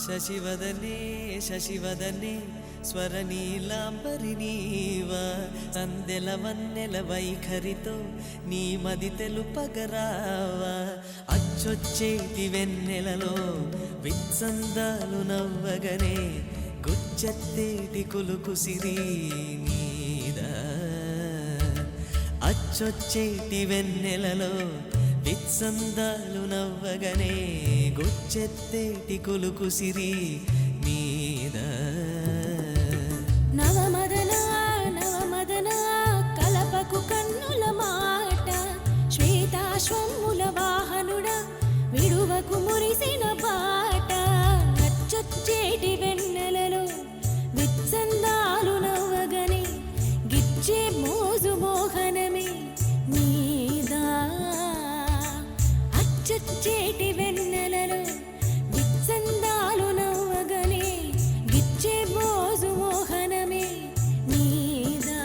శశివదనే శశివదనే స్వరనీలాంబరి నీవా సందెల వన్నెల వైఖరితో నీ మది తెలుపగరావా అచ్చొచ్చేటి వెన్నెలలో విత్సందాలు నవ్వగనే గుచ్చెత్తేటి కులుకుసిరి నీదా అచ్చొచ్చేటి వెన్నెలలో విత్సందాలు నవ్వగనే గుచ్చెత్తేటి కులుకుసిరి నీదా నవమదన నవమదన కలపకు కన్నుల మాట శ్వేతాశ్వముల వాహనుడ విడువకు మురిసిన పాట అచ్చొచ్చేటి వెన్నెలలో విత్సందాలు నవ్వగనే గిచ్చే మోజు మోహనమే నీదా అచ్చొచ్చేటి వెన్నెలలో విత్సందాలు నవ్వగనే గిచ్చే మోజు మోహనమే నీదా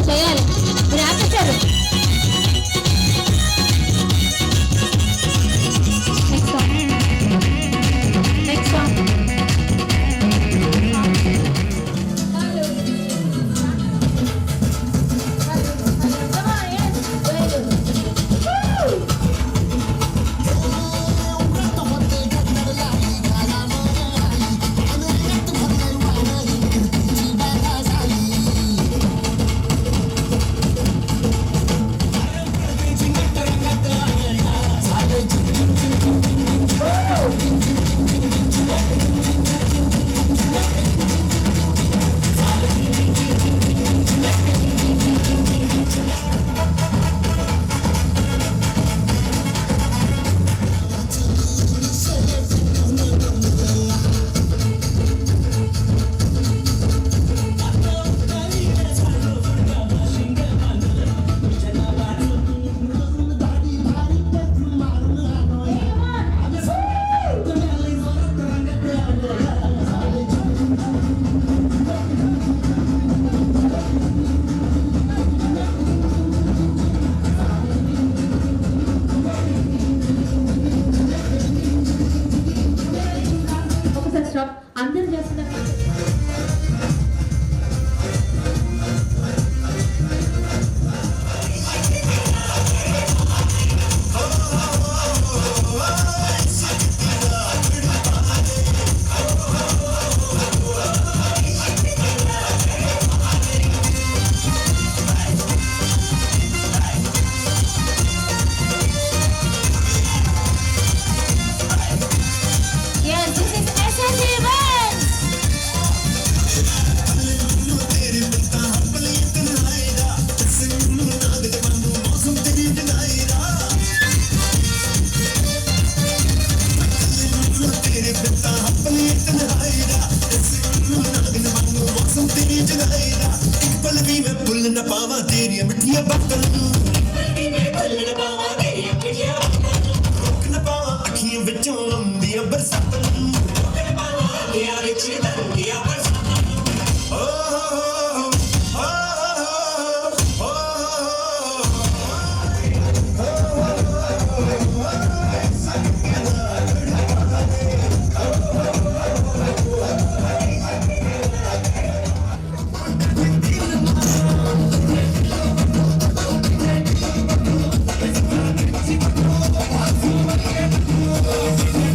చేయాలి మీరు ఆపేశారు నెక్స్ట్ సాంగ్ అందరూ చేస్తున్నారు पावा तेरी मिठिया बक्कल रोक न पावा अखियां विचों लंदिया बरसात We'll be right back.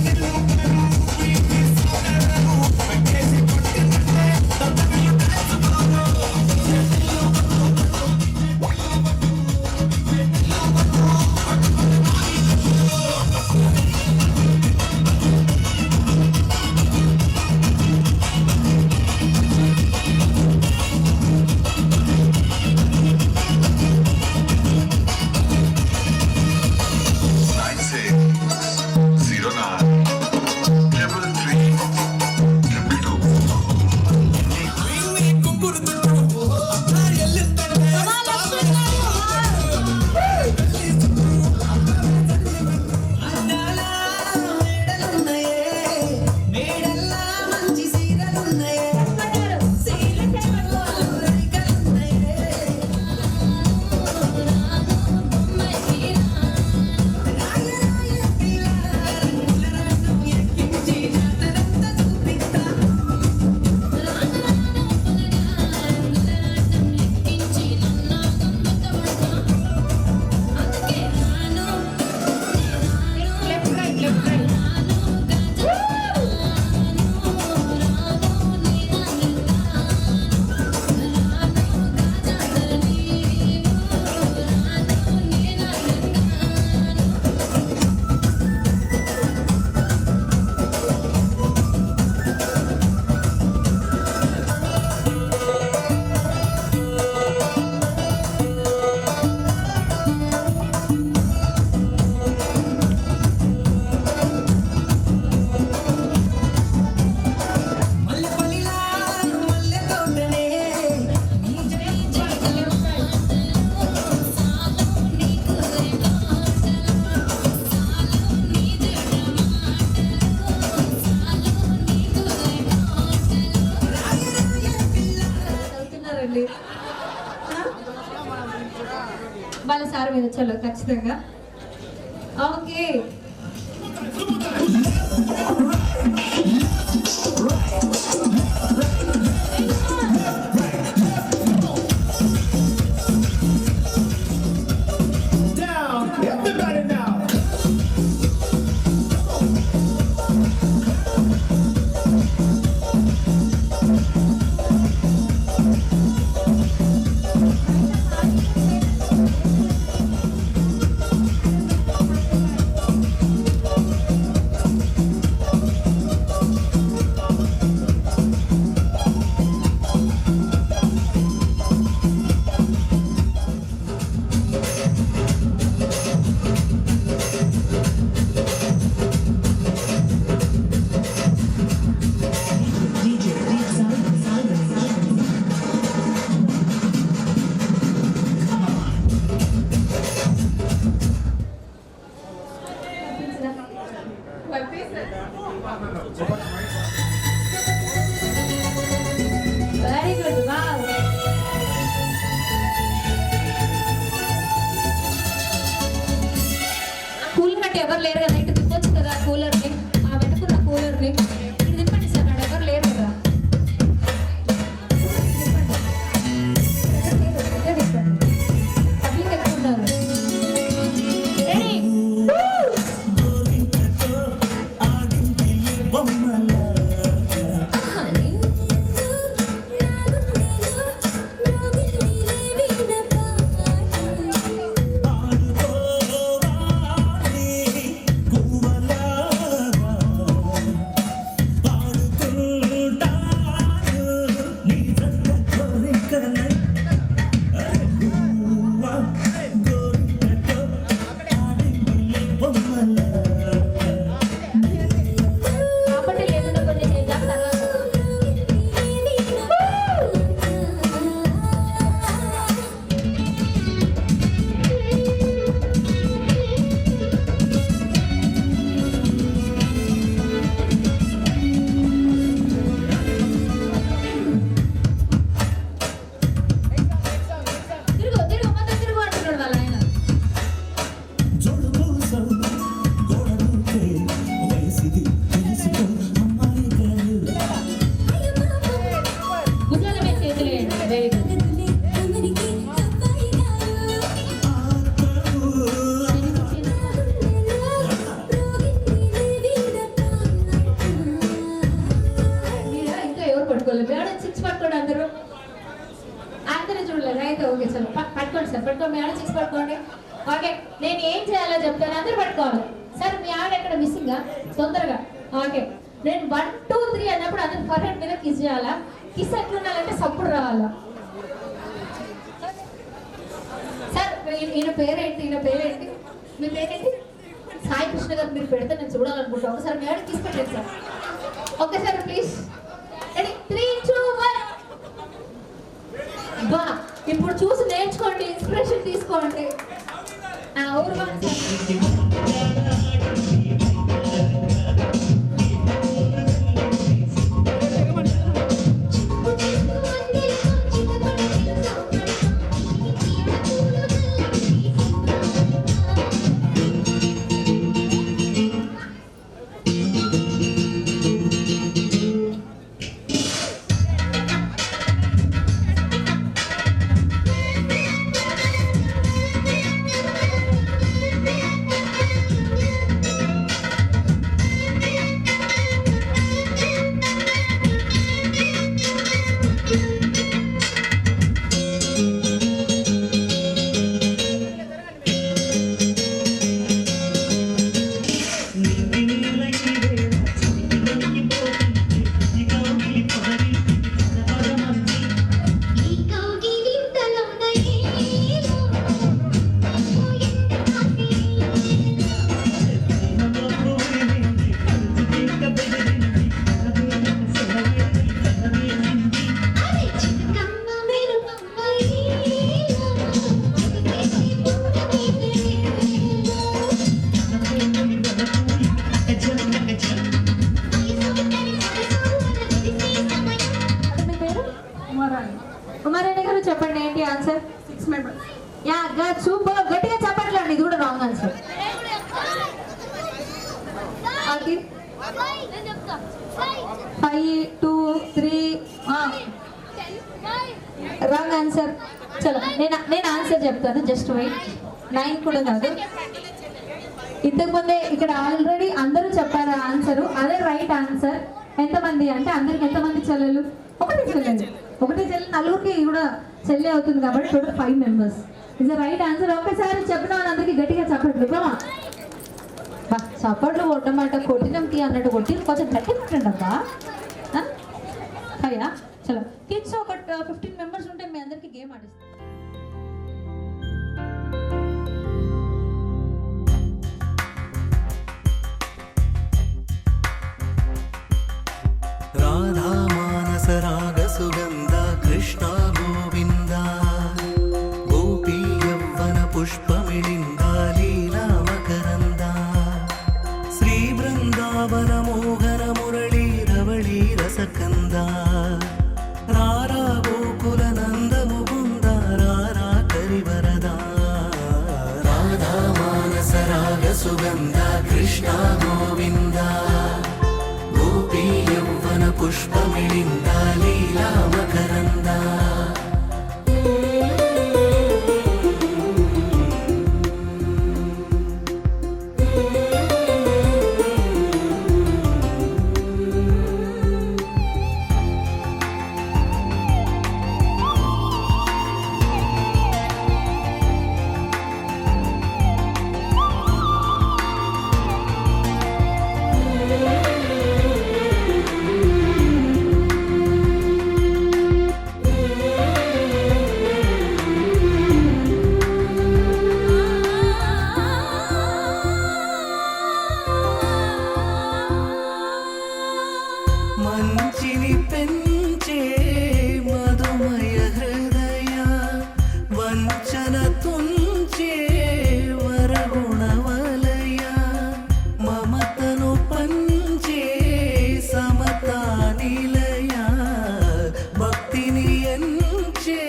Sir మీద చలో ఖచ్చితంగా. Okay Down, everybody now. Very good wow. Cooler అంటే ఎవరు లేరు కదా, ఇటు తిప్పొచ్చు కదా కూలర్ని, ఆ వెనుకున్న కూలర్ని ఇటు తిప్పండి సార్, నాడు ఎవరు లేరు కదా. పబ్లిక్ ఎక్కువ ఉన్నారు. రెడీ కాబట్టి లేకుండా కొన్ని చేద్దాం తర్వాత. తిరుగు తిరుగు మొత్తం తిరుగు అంటున్నాడు వాళ్ళ ఆయన. భుజాల మీద చేతులు వేయండి. Very good. మీరా ఇంకా ఎవరు పట్టుకోలేదు? మేడం 6 పట్టుకోండి అందరూ. అందరూ చూడలేదు అయితే ఓకే చలో పట్టుకోండి సార్, పట్టుకోండి. మేడం 6 పట్టుకోండి. ఓకే నేను ఏం చేయాలో చెప్తాను, అందరూ పట్టుకోవాలి. సార్ మీ ఆవిడ ఎక్కడ మిస్సింగా తొందరగా. ఓకే నేను 1 2 3 అన్నప్పుడు అందరూ ఫర్హెడ్ మీద కిస్ చేయాలా. కిస్ ఎట్లుండాలంటే సప్పుడు రావాలా. సార్ ఈయన పేరేంటి? ఈయన పేరేంటి? మీ పేరేంటి? సాయి కృష్ణ గారు. మీరు పెడితే నేను చూడాలనుకుంటా. ఒకసారి మీ ఆవిడ కిస్ పెట్టండి సార్. ఒక్కసారి ప్లీజ్. రెడీ 3 2 1. బా ఇప్పుడు చూసి నేర్చుకోండి, ఇన్స్పిరేషన్ తీసుకోండి. ఊరు కుమారాణి గారు చెప్పండి ఏంటి answer? 6 members. Yeah good super గట్టి రాంగ్ ఆన్సర్. అది 5 2 3 రాంగ్ ఆన్సర్. చలో నేను ఆన్సర్ చెప్తాను, జస్ట్ వెయిట్. 9 కూడా కాదు. ఇంతకుముందే ఇక్కడ ఆల్రెడీ అందరూ చెప్పారు ఆన్సర్, అదే రైట్ ఆన్సర్. ఎంతమంది అంటే అందరికి ఎంతమంది చెల్లెలు? ఒకటే చెల్లెలు నలుగురికి కూడా చెల్లె అవుతుంది కాబట్టి total 5 members. Is right answer. ఒకసారి చెప్పిన వాళ్ళందరికీ గట్టిగా చప్పట్లు. చప్పట్లు కొట్టమంట, కొట్టినంకి అన్నట్టు కొట్టి కొంచెం గట్టి కొట్టండబ్బా. అయ్యా చలో కిడ్స్ ఒక 15 మెంబర్స్ ఉంటే మీ అందరికీ గేమ్ ఆడిస్తాం. రాధా మానస రాగ సుగంధ కృష్ణ గోవింద గోపీ యవ్వన పుష్పమిళింద లీలా మకరంద శ్రీ బృందావన మోహన మురళీ రవళీ రసకంద రారా గోకుల నంద ముకుంద రారా కరివరద రాధా మానస రాగ సుగంధ కృష్ణ గోవింద గోపీ యవ్వన పుష్పమిళింద లీలా మకరంద మంచిని పెంచే మధుమయ హృదయ వంచన తుంచే వరగుణవలయ మమతను పంచే సమతా నిలయ భక్తిని ఎంచే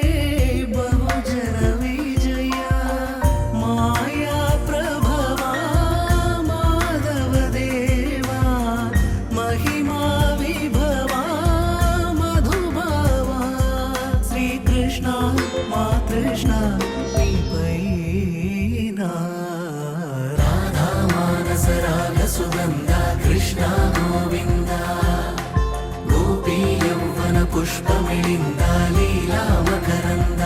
బహుజన విజయ మాయా ప్రభవా మాధవ దేవా మహిమా విభవా మధుభావా శ్రీకృష్ణ మా కృష్ణ నీపైన రాధా మానస రాగ సుగంధ కృష్ణ గోవింద గోపీ యవ్వన పుష్పమిళింద లీలా మకరంద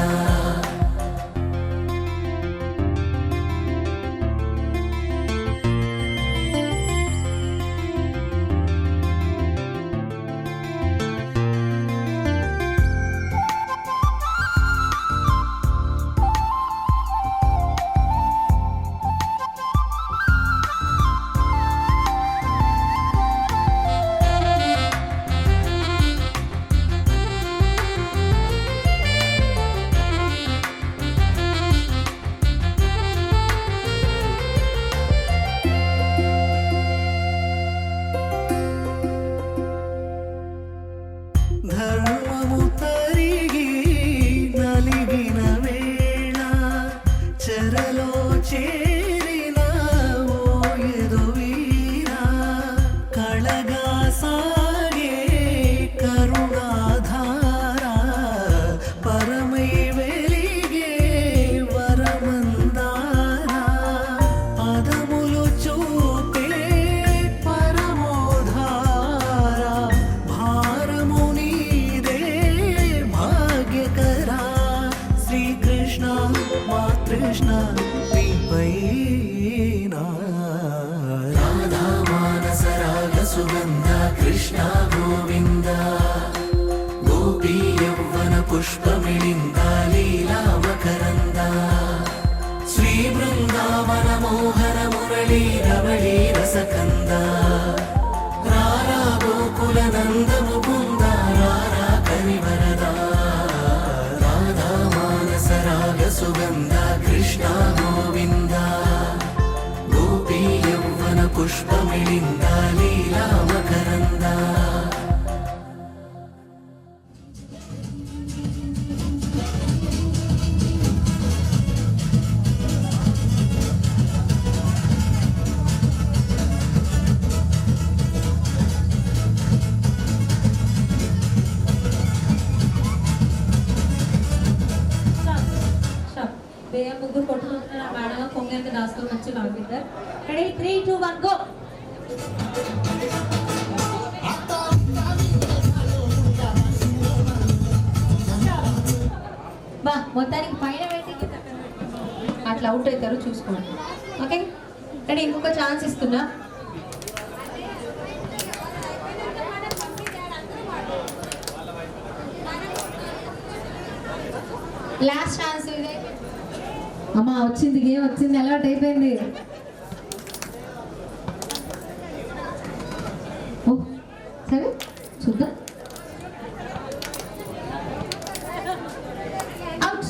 ధర్మము తరిగి నలిగిన వేళ చెరలో చేరిన ఓ యదువీరా కళగా సాగే కరుణాధారా పరమై వెలిగే వరమందారా పదములు చూపే పరమోధారా భారము నీదే భాగ్యకరా శ్రీకృష్ణ మా కృష్ణ నీపైన రాధా మానస రాగ సుగంధ కృష్ణ గోవింద గోపీ యవ్వన పుష్పమిళింద లీలా మకరంద శ్రీ బృందావన మోహన మురళీ రవళీ రసకంద రారా గోకుల నంద ముకుంద రారా కరివరద రాధా మానస రాగ సుగంధ కృష్ణ గోవింద గోపీ యవ్వన పుష్పమిళింద లీలా మకరంద మేడం కొంగెంత దాచుకొని వచ్చి నవ్వుతారు. Ready 3, 2, 1 go. బా మొత్తానికి పైన పెట్టి అట్లా అవుట్ అవుతారు చూసుకోండి. ఓకే రెడీ, ఇంకొక ఛాన్స్ ఇస్తున్నా. లాస్ట్ ఛాన్స్ ఇదే. అమ్మ వచ్చింది, గేమ్ వచ్చింది, అలవాటు అయిపోయింది. ఓ సరే చూద్దాం. అవుట్,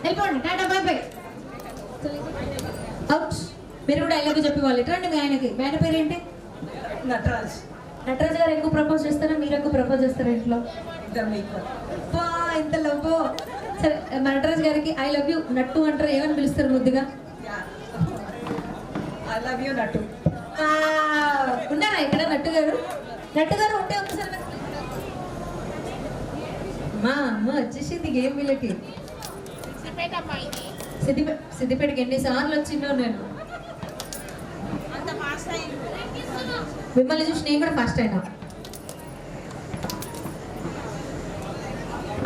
వెళ్ళిపోండి, టాటా బై బై. అవుట్. మీరు కూడా ఎలాగో చెప్పేవాళ్ళు. ఎట్రండి మీ ఆయనకి? మీ ఆయన పేరు ఏంటి? నటరాజ్. నటరాజ్ గారు ఎక్కువ ప్రపోజ్ చేస్తారా, మీరు ఎక్కువ ప్రపోజ్ చేస్తారా ఇంట్లో? ఎంత లవ్. సరే నటరాజ్ గారికి ఐ లవ్ యూ నట్టు అంటారు, ఏమని పిలుస్తారు ముద్దుగా? I love you Nattu. ఉన్నారా ఇక్కడ నట్టు గారు? నట్టు గారు ఉంటే ఒకసారి మా అమ్మ వచ్చేసింది గేమ్ వీళ్ళకి. సిద్దిపేటకి ఎన్నిసార్లు వచ్చిందో నేను. మిమ్మల్ని చూసి నేను కూడా ఫస్ట్ అయినా.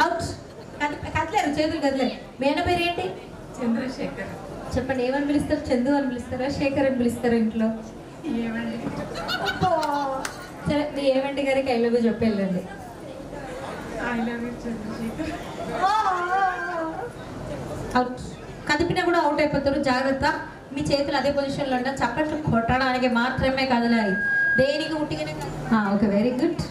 అవుట్. కదలేరు, చేతులు కదలేరు. మీ అన్న పేరు ఏంటి? చంద్రశేఖర్. చెప్పండి, ఏమని పిలుస్తారు? చందు అని పిలుస్తారా, శేఖర్ అని పిలుస్తారా ఇంట్లో? ఏమండి? సరే మీ ఏమంటి గారికి ఐ లవ్ యూ చెప్పి వెళ్ళండి. I love you Chandrashekar. Out. కదిపినా కూడా అవుట్ అయిపోతారు, జాగ్రత్త. మీ చేతులు అదే పొజిషన్లో ఉంటాయి, చప్పట్లు కొట్టడానికి మాత్రమే కదలాయి, దేనికి ఉట్టిగానే. Okay very good.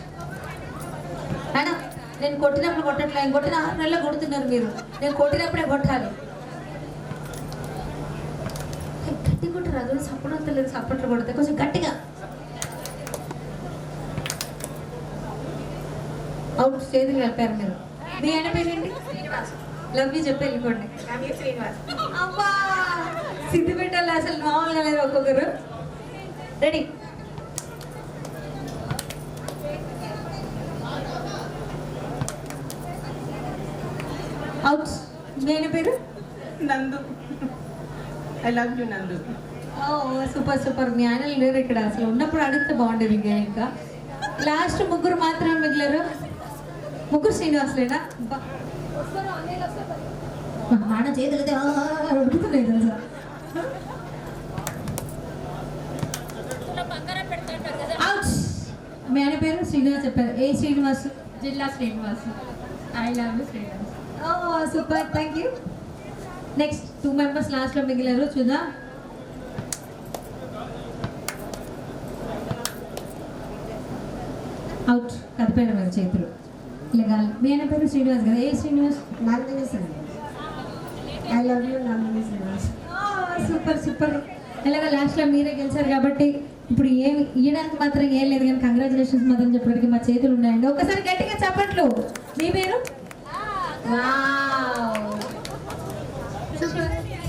అయినా నేను కొట్టినప్పుడు కొట్టట్లే, కొట్టిన 6 నెలలు కొడుతున్నారు మీరు. నేను కొట్టినప్పుడే కొట్టాలి. గట్టి కొట్టరు, అది సపోర్ట్ వస్తలేదు. సపోర్ట్లు కొడితే కొంచెం గట్టిగా. అవుట్. చేతులు కలిపారు మీరు. మీ ఆయన పేరు ఏంటి? లవ్ యూ చెప్పి వెళ్ళిపోండి. అబ్బా సిద్ధిపేటలో అసలు మామూలుగా లేదు ఒక్కొక్కరు. రెడీ. అవుట్. మీ ఆయన పేరు? Nandu. I love you Nandu. Super super. మీ ఆయన లేరు ఇక్కడ, అసలు ఉన్నప్పుడు అడిగితే బాగుండేది. ఇంకా లాస్ట్ ముగ్గురు మాత్రమే మిగిలారు. ముగ్గురు శ్రీనివాసులేనా? మాట చేతులు ఉడుకుతున్నాయి తెలుసా. అవుట్. మీ ఆయన పేరు శ్రీనివాస్ చెప్పారు. ఏ శ్రీనివాస్? జిల్లా Srinivas. I love you Srinivas. Super, thank you. Next 2 members లాస్ట్లో మిగిలారు, చూద్దాం. అవుట్. కదిపోయారు మరి చేతులు. లేగాలి. మీ ఆయన పేరు శ్రీనివాస్ కదా? ఏ Srinivas? Nandini Srinivas. I love you Nandini Srinivas. Super super. ఇలాగ లాస్ట్లో మీరే గెలిచారు కాబట్టి ఇప్పుడు ఏమి ఇవ్వడానికి మాత్రం ఏం లేదు, కానీ కంగ్రాచులేషన్స్ మాత్రం చెప్పడానికి మా చేతులు ఉన్నాయండి. ఒకసారి గట్టిగా చెప్పట్లు. మీ పేరు?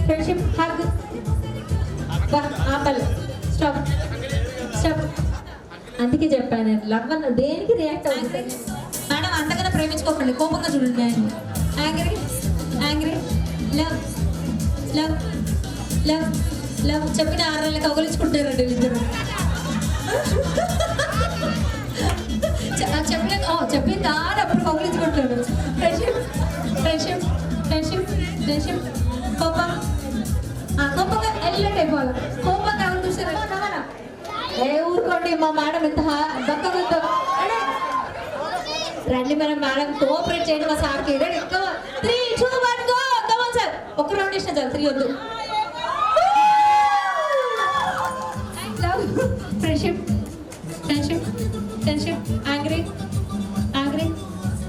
Friendship hug. Apple. Stop stop. అందుకే చెప్పాను నేను లవ్ అన్న దేనికి రియాక్ట్ అవుతుంది. మేడం అంతకన్నా ప్రేమించుకోకండి, కోపంగా చూడండి. Angry angry. Love love love love. చెప్పిన 6 నెలలకు కౌగలించుకుంటారండి ఇద్దరు. చెప్పింది అప్పుడు కౌగలించుకుంటారు. Friendship friendship friendship friendship. కోపం కోపంగా ఎల్లండి అయిపోవాలి. కోపంగా ఎవరు చూసారు? ఏ ఊరుకోండి, మా మేడం ఎంత దక్కగొద్దు. రండి మనం మేడం కోఆపరేట్ చేయండి మా సార్కి. 3, 2, 1 గో. కమాన్ సార్, ఒక రౌండ్ ఇష్టం చాలు, 3 వద్దు. Friendship friendship friendship. Angry angry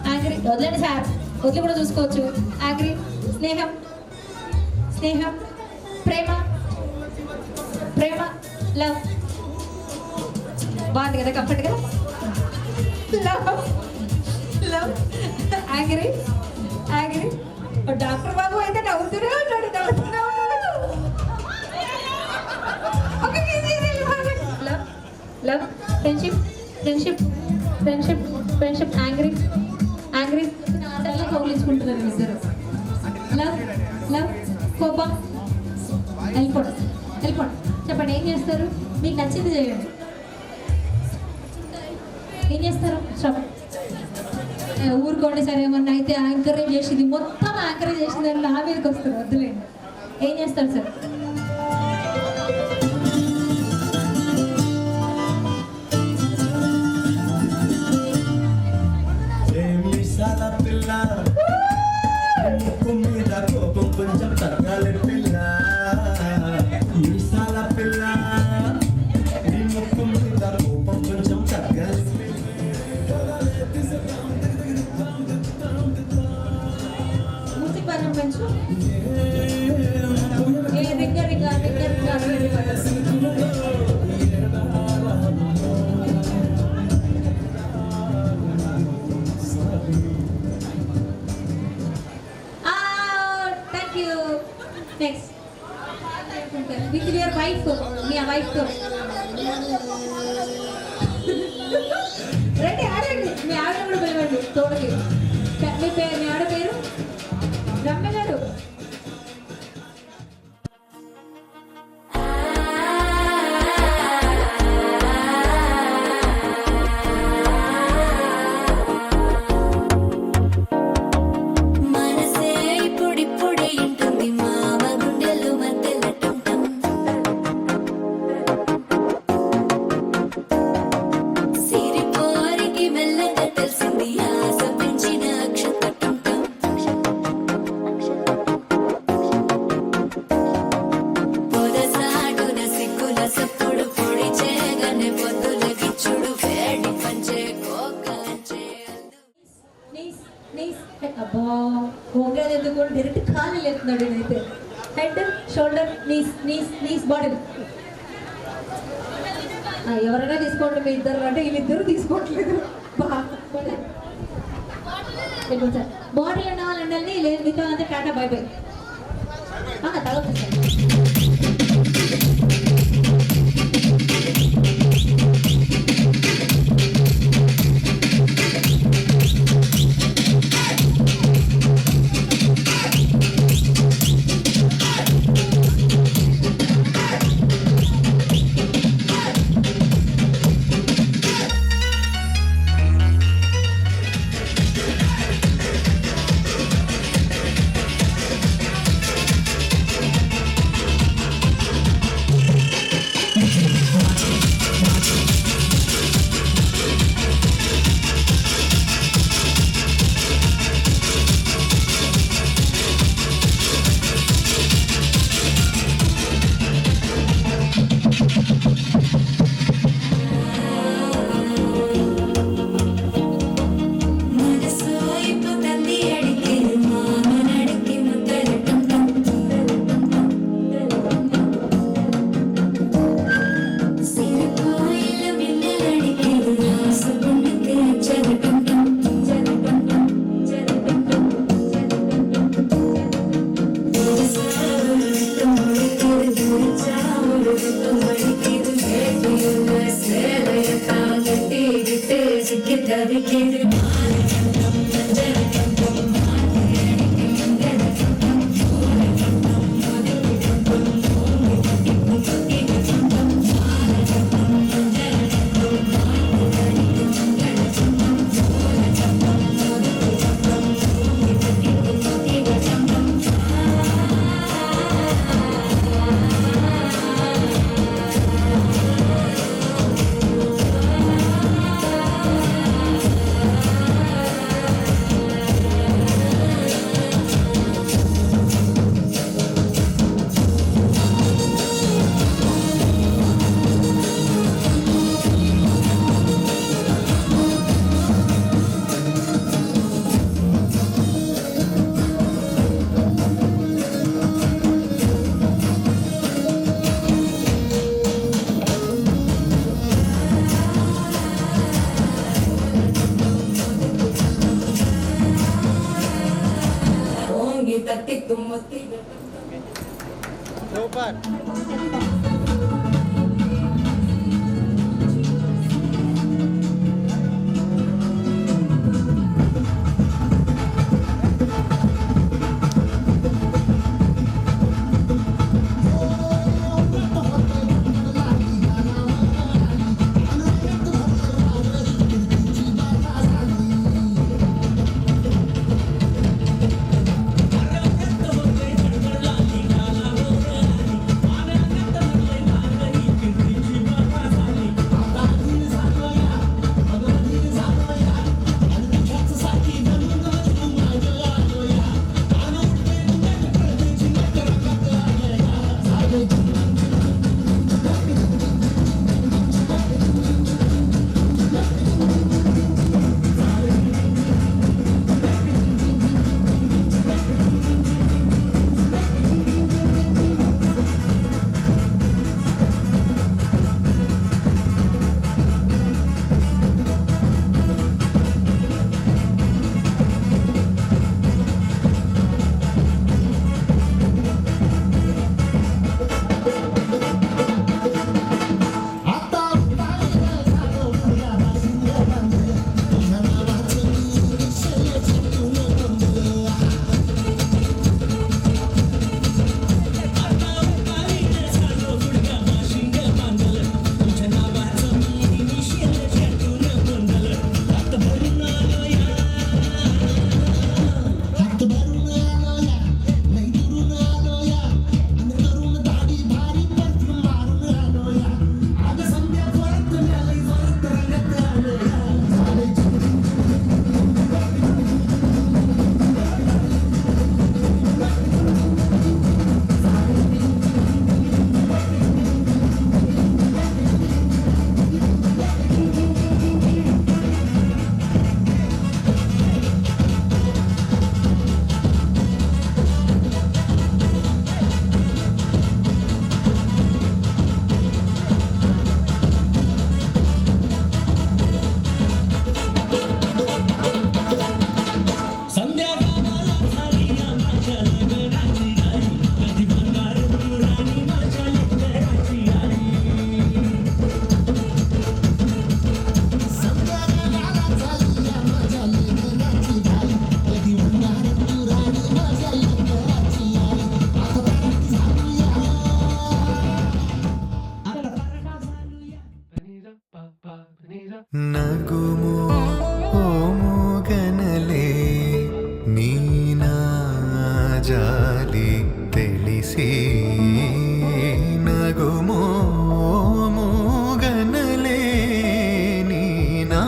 angry. వదలండి సార్, వదిలి కూడా చూసుకోవచ్చు. యాంగ్రీ. స్నేహం స్నేహం. ప్రేమ ప్రేమ. లవ్. బాగుంది కదా, కంఫర్ట్గా. Love love. Angry angry. Doctor Babu అయితే నవ్వుతూనే ఉన్నాడు, నవ్వుతూనే ఉన్నాడు. Love love. Friendship friendship friendship friendship. Angry angry. ఆటల్లో కౌలించుకుంటున్నారు ఇద్దరు. Love love. కోపం వెళ్ళిపోండి వెళ్ళిపోండి. చెప్పండి ఏం చేస్తారు? మీకు నచ్చింది చేయండి. ఏం చేస్తారు? చెప్పండి. ఊరుకోండి సరే, ఏమన్నా అయితే యాంకరేజ్ చేసింది మొత్తం యాంకరేజ్ చేసింది అని నా మీదకి వస్తారు. వద్దులేండి. ఏం చేస్తారు సార్? మీసాల పిల్ల ముక్కు మీద కోపం కొంచెం తగ్గాలి పిల్ల. మీసాల పిల్ల నీ ముక్కు మీద కోపం కొంచెం తగ్గాలి. మ్యూజిక్ పరం పెంచు. ఏ రింగ రింగ రింగ రింగ నెక్స్ట్ విత్ యువర్ వైఫ్. మీ వైఫ్తో రండి ఆడండి. మీ ఆవిడ కూడా పిలవండి తోడుకి. మీ పేరు, మీ ఆవిడ పేరు రమ్య గారు. వంగేది ఎందుకు డైరెక్ట్ ఖాళీ లేపుతున్నాడు నేనైతే. Head, shoulder, knees knees knees, body. ఎవరైనా తీసుకోండి. మీ ఇద్దరు అంటే వీళ్ళిద్దరు తీసుకోవట్లేదు. బాడీ అన్న వాళ్ళు ఉండాలి. లేదు మీతో అంతే. టాటా బై బై. తగలుతుంది. నగుమో ఓ మూగనలే నీనా జాలి తెలిసి నగుమో మూగనలే నీనా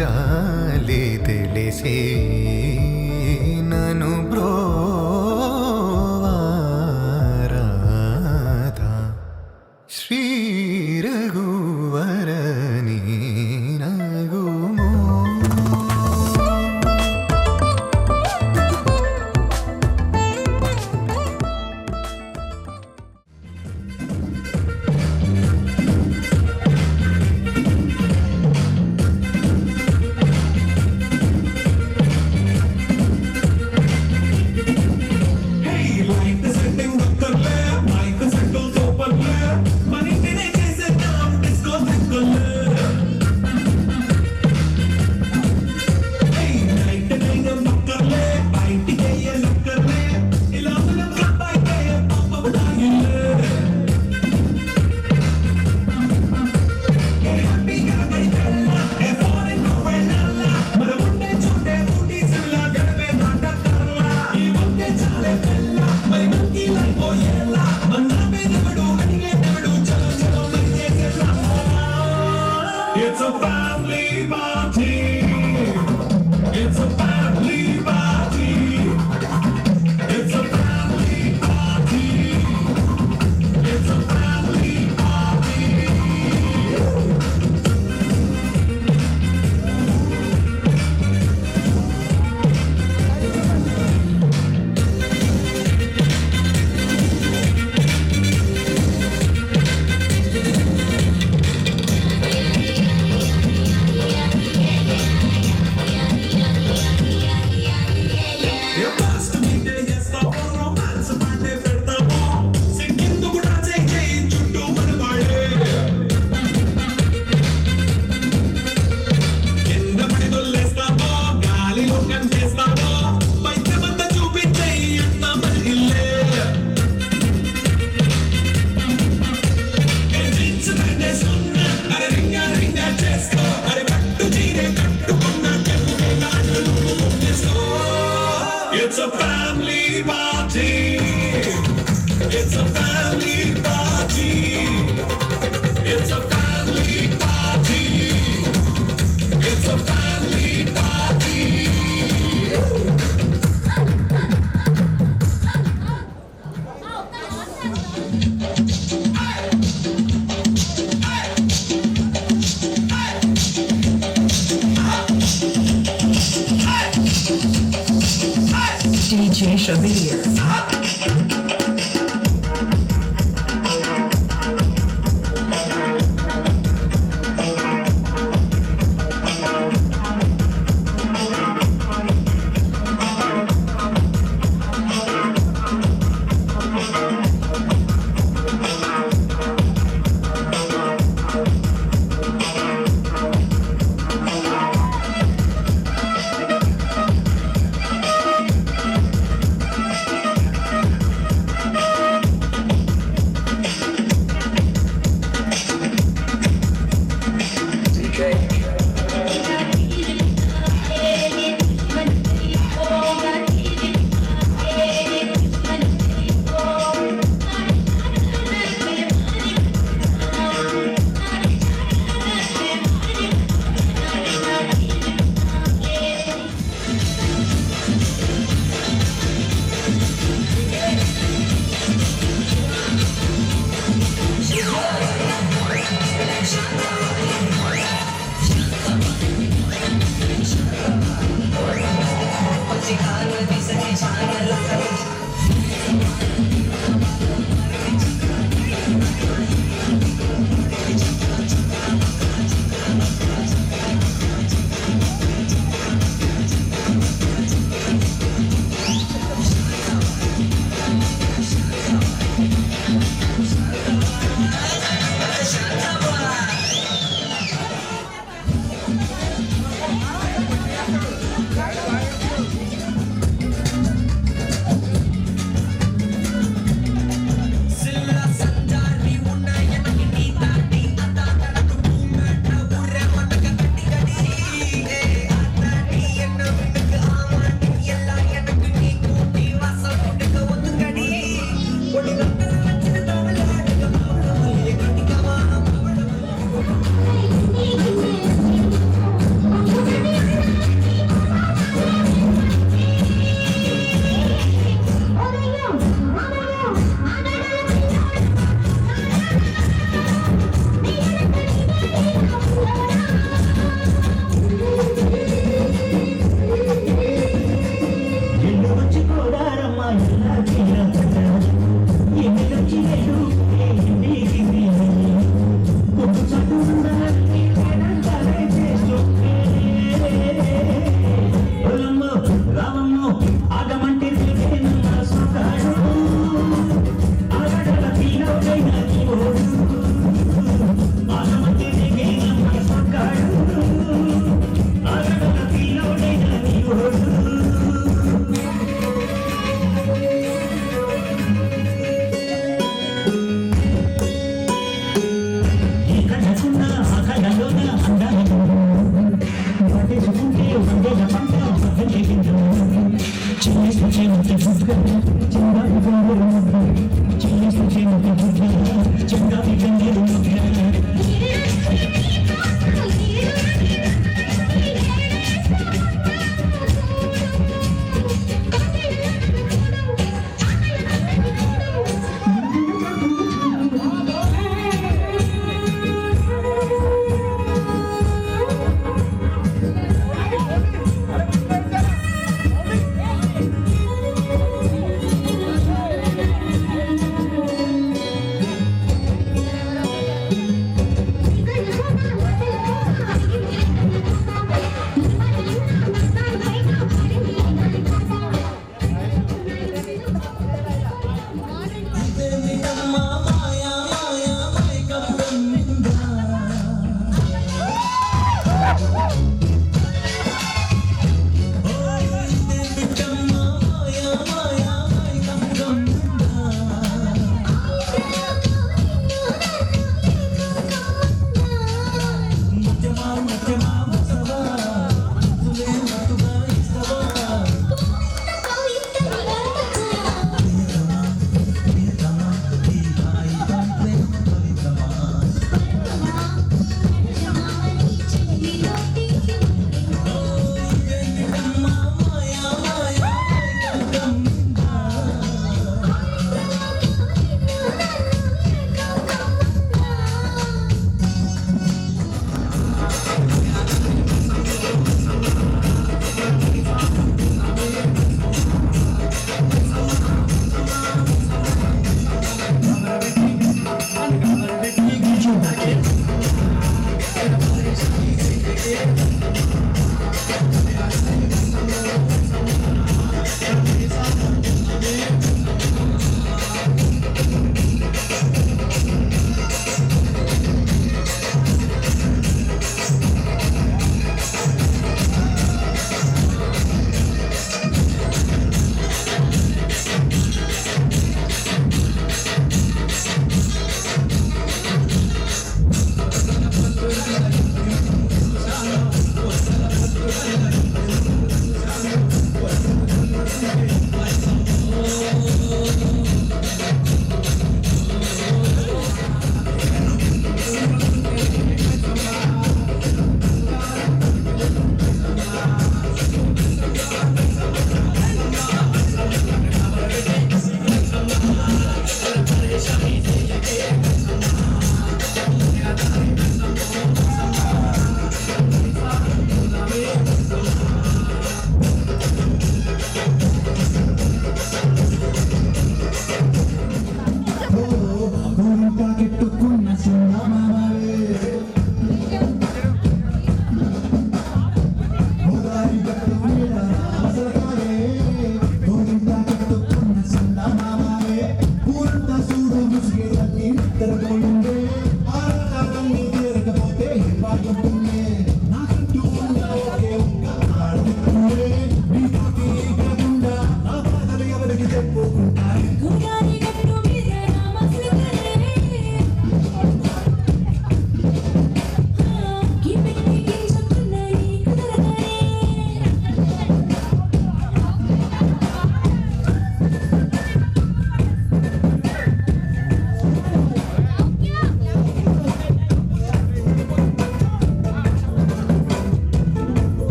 జాలి తెలిసి నను బ్రోవారాధా Shri రఘువరని నగుమో It's a family party. It's a family party. It's a family party. It's a family party. It's a family party. It's a family party. It's a family party. It's a family party. DJ Shabir.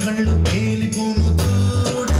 కళ్ళు పేలిపోను తోడు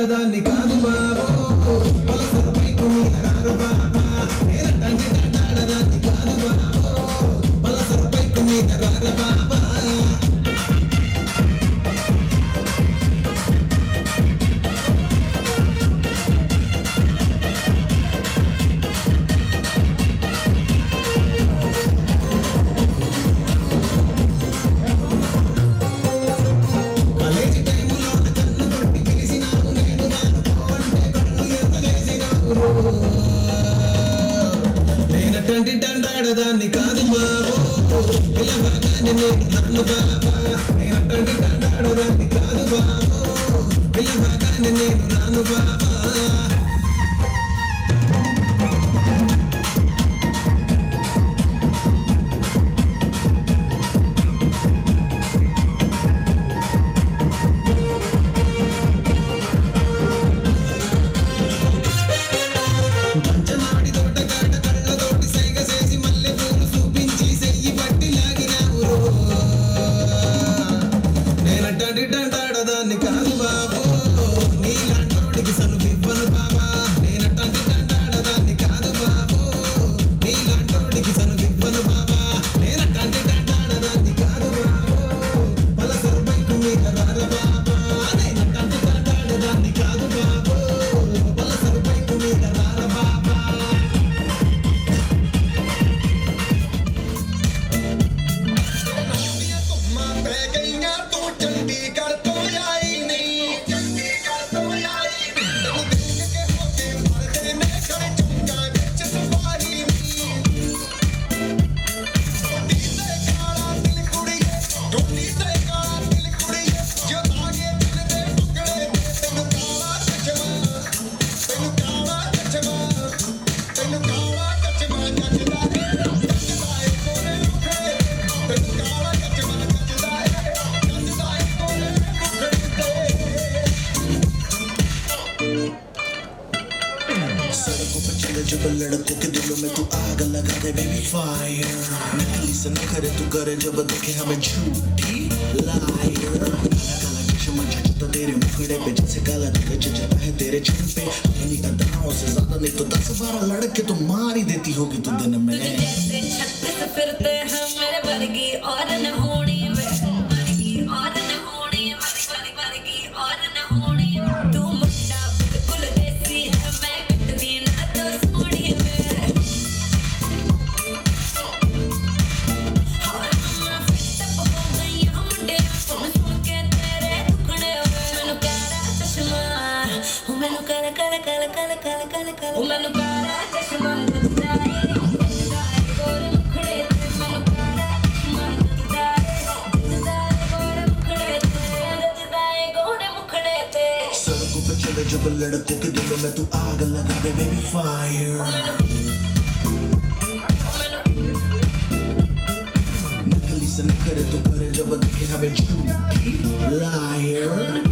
దండాడదాన్ని కాదు బాబో పలసర bike మీద రారు బాబా నేనంటే దండాడదాన్ని కాదు బాబో పలసర bike మీద రారు బాబా నేనటంటి దండాడదాన్ని కాదు బాబో పిల్లవాగానే నేను నన్ను బాబా నేనటంటి దండాడదాన్ని కాదు బాబో పిల్లవాగానే నేను రాను బాబా పంచమాడి తోటగాడ కళ్ళతోటి సైగ చేసి మల్లె పూలు చూపించి సెయ్యి పట్టి లాగినావు నేనటంటి దండాడదాన్ని కాదు బాబో నీలాంటోడికి సనుపివ్వను బాబా నేనటంటి దండాడదాన్ని కాదు బాబో నీలాంటోడికి సనుపివ్వను బాబా నేనటంటి దండాడదాన్ని కాదు బాబో పలసర బైకు మీద రారు బాబా నేనటంటి దండాడదాన్ని కాదు బాబో పలసర బైకు మీద రారు బాబా ਪੈ ਗਈਆਂ ਤੂੰ ਚੰਡੀਗੜ੍ਹ ਤੋਂ ਆਈ ਨਹੀਂ ਚੰਡੀਗੜ੍ਹ ਤੋਂ ਆਈ ਨਹੀਂ ਤੈਨੂੰ ਦੇਖ ਕੇ ਹੋ ਕੇ ਮਰਦੇ ਨੇ ਖੜੇ ਚੁੰਕਾਂ ਵਿੱਚ ਸਵਾਰੀ ਨੀ ਟੋਟੀ ਤੇ ਕਾਲਾ ਦਿਲ ਕੁੜੀਏ ਟੋਟੀ ਤੇ ਕਾਲਾ ਦਿਲ ਕੁੜੀਏ ਜੋ ਲਾਗੇ ਦਿਲ ਦੇ ਟੁਕੜੇ ਨੇ ਤੈਨੂੰ ਕਾਲਾ ਚਸ਼ਮਾ ਤੈਨੂੰ ਕਾਲਾ ਚਸ਼ਮਾ ਤੈਨੂੰ ਕਾਲਾ ਚਸ਼ਮਾ ਜੱਜਦਾ ਏ ਜੱਜਦਾ ਏ ਕੋਲੇ ਮੁਖੜੇ ਤੈਨੂੰ ਕਾਲਾ ਚਸ਼ਮਾ ਜੱਜਦਾ ਏ ਜੱਜਦਾ ਏ ਕੋਲੇ ਮੁਖੜੇ सड़कों पे चले जब लड़कों के दिलों में तू आग लगा दे बेबी फायर नकली से न करे तू करे जब देखे हमें झूठी लायर काला काला चश्मा जचता तेरे मुखड़े पे जैसे काला धब्बा जचता है तेरे चेहरे पे अपनी अदाओं से ज्यादा नहीं तो 10-12 लड़के तो मार ही देती होगी तू दिन में जैसे छत से फिरते हैं मेरे वर्गी और न होनी वर्गी और न होनी वर्गी और न होनी तू मुट्ठा बिल्कुल देसी है मैं कटती ना तो सोनी में और मैं फिट हो गई हूं मुंडे सुन के तेरे टुकड़े मैनू काला चश्मा ओ मैनू काला काला काला काला काला काला काला ओ मैनू काला चश्मा जचदा ਏ गोरे मुखड़े ते मैनू काला चश्मा जचदा ਏ गोरे मुखड़े ते जचदा ਏ गोरे मुखड़े ते सड़कों पे चले जब लड़कों के दिलों में तू आग लगा दे बेबी फायर नकली से न करे तू करे जब देखे हमें झूठी लायर